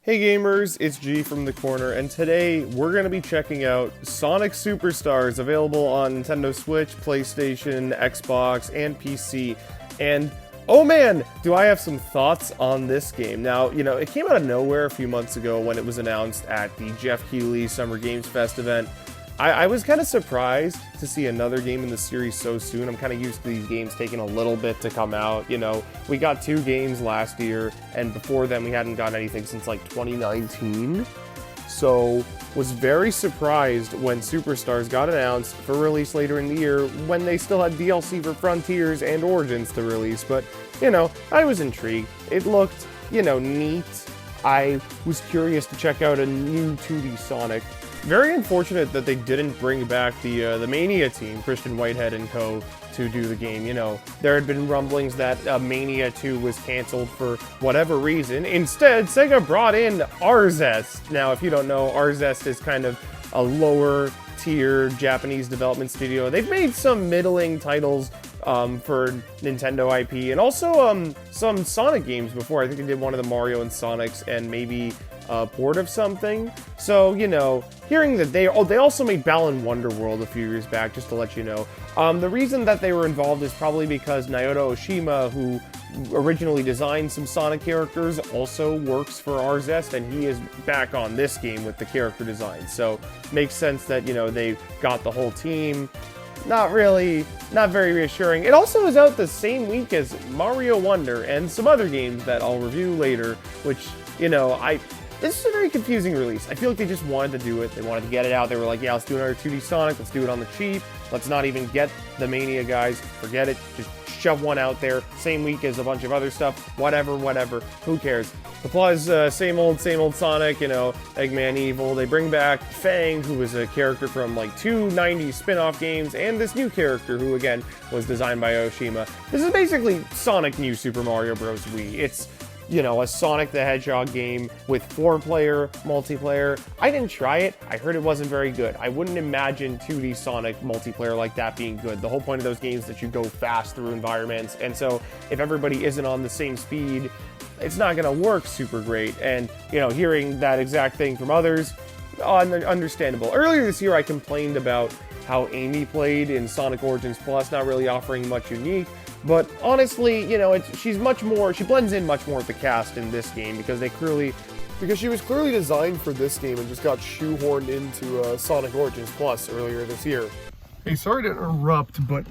Hey gamers, it's G from the corner, and today we're going to be checking out Sonic Superstars, available on Nintendo Switch, PlayStation, Xbox, and PC. And oh man, do I have some thoughts on this game. Now, it came out of nowhere a few months ago when it was announced at the Jeff Keighley Summer Games Fest event. I was kind of surprised to see another game in the series so soon. I'm kind of used to these games taking a little bit to come out. We got 2 games last year, and before then we hadn't gotten anything since like 2019. So, was very surprised when Superstars got announced for release later in the year when they still had DLC for Frontiers and Origins to release. But, I was intrigued. It looked, neat. I was curious to check out a new 2D Sonic. Very unfortunate that they didn't bring back the Mania team, Christian Whitehead and co, to do the game. There had been rumblings that Mania 2 was canceled for whatever reason. Instead, SEGA brought in Arzest. Now, if you don't know, Arzest is kind of a lower tier Japanese development studio. They've made some middling titles for Nintendo IP, and also some Sonic games before. I think they did one of the Mario and Sonics, and maybe a port of something. So, hearing that they also made Balan Wonderworld a few years back, just to let you know. The reason that they were involved is probably because Naoto Oshima, who originally designed some Sonic characters, also works for Arzest, and he is back on this game with the character design. So, makes sense that, they got the whole team. Not very reassuring. It also is out the same week as Mario Wonder and some other games that I'll review later, which, this is a very confusing release. I feel like they just wanted to do it. They wanted to get it out. They were like, yeah, let's do another 2D Sonic. Let's do it on the cheap. Let's not even get the Mania guys. Forget it. Just shove one out there. Same week as a bunch of other stuff. Whatever. Who cares? The plot is same old Sonic, Eggman Evil. They bring back Fang, who was a character from like 2 90s spin-off games, and this new character who, again, was designed by Oshima. This is basically Sonic New Super Mario Bros. Wii. It's a Sonic the Hedgehog game with 4-player multiplayer. I didn't try it. I heard it wasn't very good. I wouldn't imagine 2D Sonic multiplayer like that being good. The whole point of those games is that you go fast through environments, and so if everybody isn't on the same speed, it's not going to work super great. And, hearing that exact thing from others, understandable. Earlier this year, I complained about how Amy played in Sonic Origins Plus, not really offering much unique. But honestly, she blends in much more with the cast in this game because she was clearly designed for this game and just got shoehorned into Sonic Origins Plus earlier this year. Hey, sorry to interrupt, but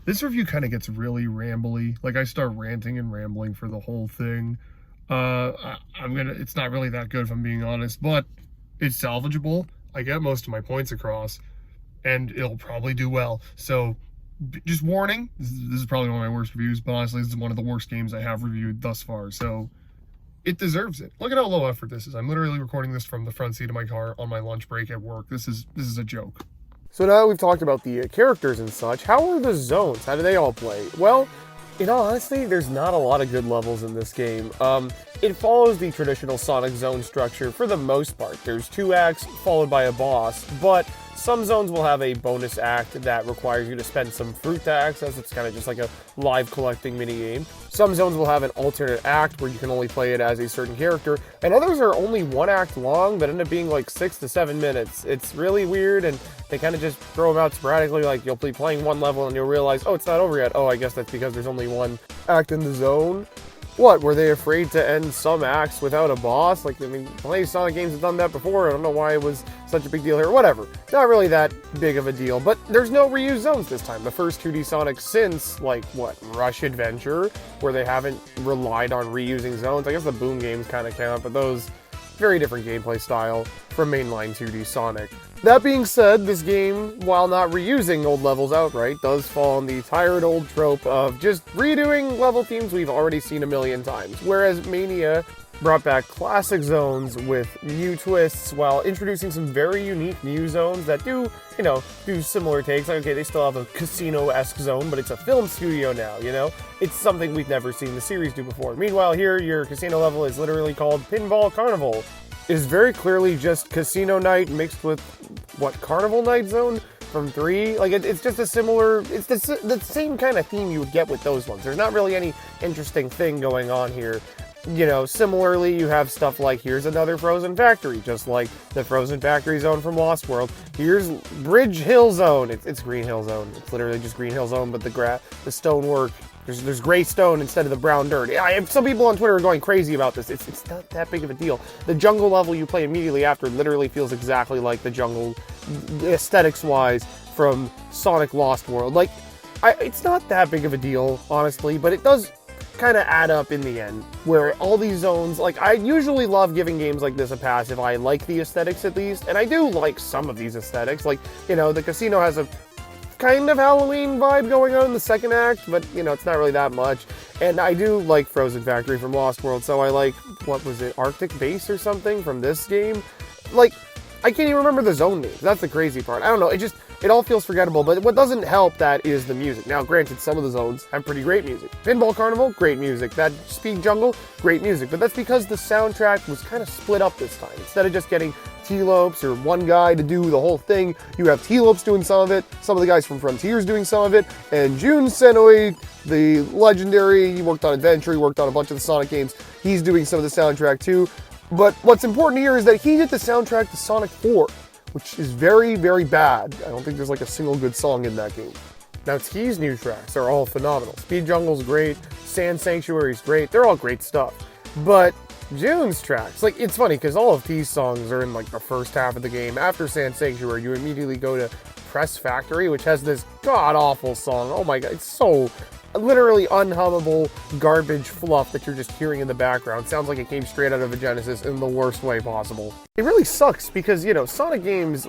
this review kind of gets really rambly. Like, I start ranting and rambling for the whole thing. It's not really that good if I'm being honest, but it's salvageable. I get most of my points across, and it'll probably do well. So, just warning, this is probably one of my worst reviews, but honestly, this is one of the worst games I have reviewed thus far, so it deserves it. Look at how low effort this is. I'm literally recording this from the front seat of my car on my lunch break at work. This is a joke. So now that we've talked about the characters and such, how are the zones? How do they all play? Well, in all honesty, there's not a lot of good levels in this game. It follows the traditional Sonic zone structure for the most part. There's 2 acts followed by a boss, but some zones will have a bonus act that requires you to spend some fruit to access. It's kind of just like a live collecting minigame. Some zones will have an alternate act where you can only play it as a certain character, and others are only 1 act long that end up being like 6 to 7 minutes. It's really weird, and they kind of just throw them out sporadically. Like, you'll be playing one level and you'll realize, oh, it's not over yet. Oh, I guess that's because there's only 1 act in the zone. What, were they afraid to end some acts without a boss? Like, plenty of Sonic games have done that before. I don't know why it was such a big deal here. Whatever. Not really that big of a deal. But there's no reused zones this time. The first 2D Sonic since, Rush Adventure, where they haven't relied on reusing zones. I guess the Boom games kind of count, but those, very different gameplay style from mainline 2D Sonic. That being said, this game, while not reusing old levels outright, does fall on the tired old trope of just redoing level themes we've already seen a million times. Whereas Mania brought back classic zones with new twists while introducing some very unique new zones that do similar takes. Like, okay, they still have a casino-esque zone, but it's a film studio now, It's something we've never seen the series do before. Meanwhile, here, your casino level is literally called Pinball Carnival. Is very clearly just Casino Night mixed with, Carnival Night Zone from 3? Like, it's just a similar, it's the same kind of theme you would get with those ones. There's not really any interesting thing going on here. Similarly, you have stuff like, here's another Frozen Factory, just like the Frozen Factory zone from Lost World. Here's Bridge Hill Zone. It's Green Hill Zone. It's literally just Green Hill Zone, but the stonework, there's gray stone instead of the brown dirt. Some people on Twitter are going crazy about this. It's not that big of a deal. The jungle level you play immediately after literally feels exactly like the jungle, aesthetics-wise, from Sonic Lost World. It's not that big of a deal, honestly, but it does kind of add up in the end, where all these zones, I usually love giving games like this a pass if I like the aesthetics at least, and I do like some of these aesthetics. The casino has a kind of Halloween vibe going on in the second act, but, it's not really that much. And I do like Frozen Factory from Lost World, so I like, what was it, Arctic Base or something from this game? I can't even remember the zone names. That's the crazy part. I don't know, it all feels forgettable, but what doesn't help that is the music. Now, granted, some of the zones have pretty great music. Pinball Carnival, great music. That Speed Jungle, great music. But that's because the soundtrack was kind of split up this time. Instead of just getting T-Lopes or one guy to do the whole thing, you have T-Lopes doing some of it, some of the guys from Frontiers doing some of it, and Jun Senoi, the legendary, he worked on Adventure, he worked on a bunch of the Sonic games, he's doing some of the soundtrack too. But what's important here is that he did the soundtrack to Sonic 4, which is very, very bad. I don't think there's a single good song in that game. Now, T's new tracks are all phenomenal. Speed Jungle's great, Sand Sanctuary's great, they're all great stuff. But Jun's tracks, it's funny because all of T's songs are in the first half of the game. After Sand Sanctuary, you immediately go to Press Factory, which has this god-awful song. Oh my god, it's so literally unhummable garbage fluff that you're just hearing in the background. Sounds like it came straight out of a Genesis in the worst way possible. It really sucks because, Sonic games,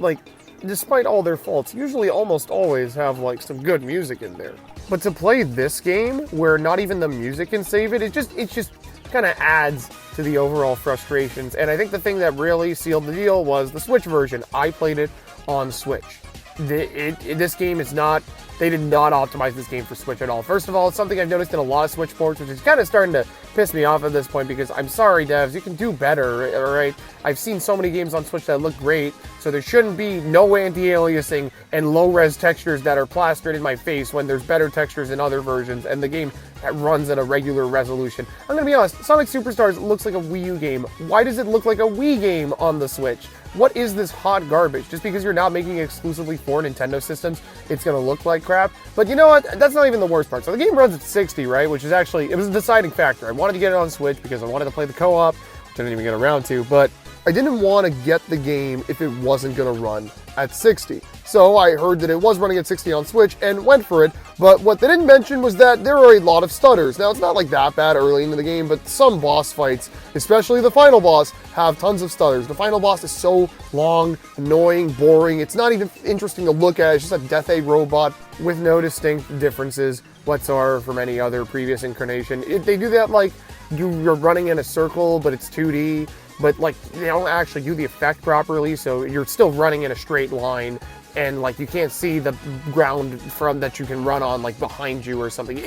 despite all their faults, usually almost always have, some good music in there. But to play this game, where not even the music can save it, it just kind of adds to the overall frustrations. And I think the thing that really sealed the deal was the Switch version. I played it on Switch. This game is not... They did not optimize this game for Switch at all. First of all, it's something I've noticed in a lot of Switch ports, which is kind of starting to piss me off at this point because I'm sorry, devs, you can do better, alright? I've seen so many games on Switch that look great, so there shouldn't be no anti-aliasing and low-res textures that are plastered in my face when there's better textures in other versions, and the game runs at a regular resolution. I'm gonna be honest, Sonic Superstars looks like a Wii U game. Why does it look like a Wii game on the Switch? What is this hot garbage? Just because you're not making it exclusively for Nintendo systems, it's gonna look like crap? But you know what? That's not even the worst part. So the game runs at 60, right? Which is actually, it was a deciding factor. I wanted to get it on Switch because I wanted to play the co-op, which I didn't even get around to, but I didn't want to get the game if it wasn't gonna run at 60. So I heard that it was running at 60 on Switch and went for it, but what they didn't mention was that there are a lot of stutters. Now, it's not that bad early into the game, but some boss fights, especially the final boss, have tons of stutters. The final boss is so long, annoying, boring, it's not even interesting to look at. It's just a Death A robot with no distinct differences whatsoever from any other previous incarnation. They do that you're running in a circle, but it's 2D, but they don't actually do the effect properly, so you're still running in a straight line, and you can't see the ground from that you can run on behind you or something.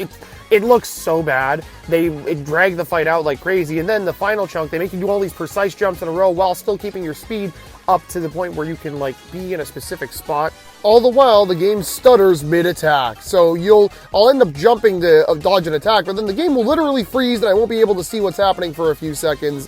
It looks so bad. They drag the fight out like crazy, and then the final chunk, they make you do all these precise jumps in a row while still keeping your speed up to the point where you can be in a specific spot. All the while, the game stutters mid-attack. So I'll end up jumping to dodge an attack, but then the game will literally freeze and I won't be able to see what's happening for a few seconds.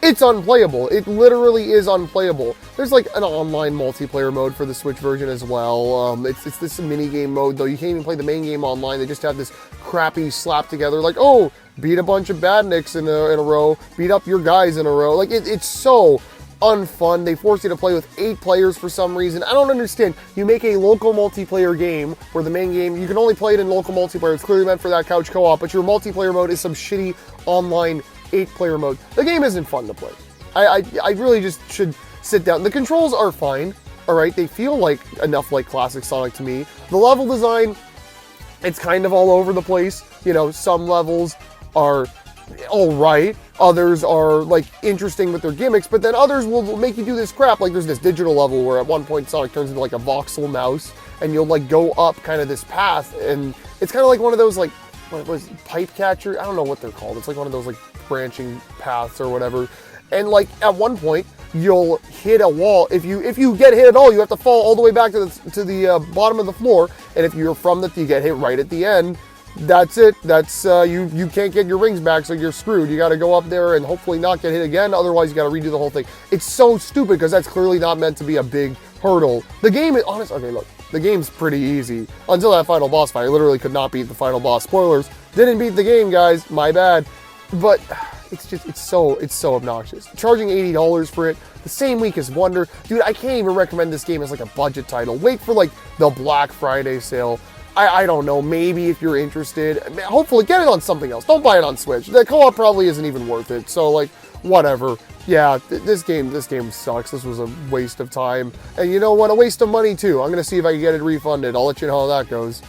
It's unplayable. It literally is unplayable. There's an online multiplayer mode for the Switch version as well. It's this mini game mode, though. You can't even play the main game online. They just have this crappy slap together, oh, beat a bunch of badniks in a row, beat up your guys in a row. It's so unfun. They force you to play with 8 players for some reason. I don't understand. You make a local multiplayer game where the main game, you can only play it in local multiplayer. It's clearly meant for that couch co-op, but your multiplayer mode is some shitty online 8-player mode. The game isn't fun to play. I really just should sit down. The controls are fine, alright? They feel enough like classic Sonic to me. The level design, it's kind of all over the place. Some levels are alright, others are interesting with their gimmicks, but then others will make you do this crap. There's this digital level where at one point Sonic turns into a voxel mouse, and you'll go up kind of this path, and it's kind of one of those what was pipe catcher? I don't know what they're called. It's one of those branching paths or whatever. And at one point you'll hit a wall. If you get hit at all, you have to fall all the way back to the bottom of the floor. And if you're you get hit right at the end, that's it. That's you can't get your rings back, so you're screwed. You got to go up there and hopefully not get hit again. Otherwise, you got to redo the whole thing. It's so stupid because that's clearly not meant to be a big hurdle. The game is honest. Okay, look, the game's pretty easy until that final boss fight. I literally could not beat the final boss. Spoilers. Didn't beat the game, guys. My bad. But it's so obnoxious. Charging $80 for it the same week as Wonder. Dude, I can't even recommend this game as like a budget title. Wait for like the Black Friday sale. I don't know, maybe if you're interested. Hopefully get it on something else. Don't buy it on Switch. The co-op probably isn't even worth it. So like, whatever. Yeah, this game sucks. This was a waste of time. And you know what? A waste of money too. I'm going to see if I can get it refunded. I'll let you know how that goes.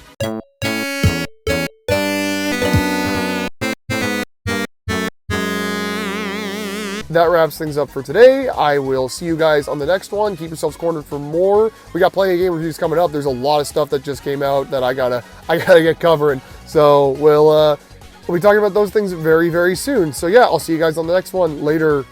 That wraps things up for today. I will see you guys on the next one. Keep yourselves cornered for more. We got plenty of game reviews coming up. There's a lot of stuff that just came out that I gotta get covering. So we'll be talking about those things very, very soon. So yeah, I'll see you guys on the next one. Later.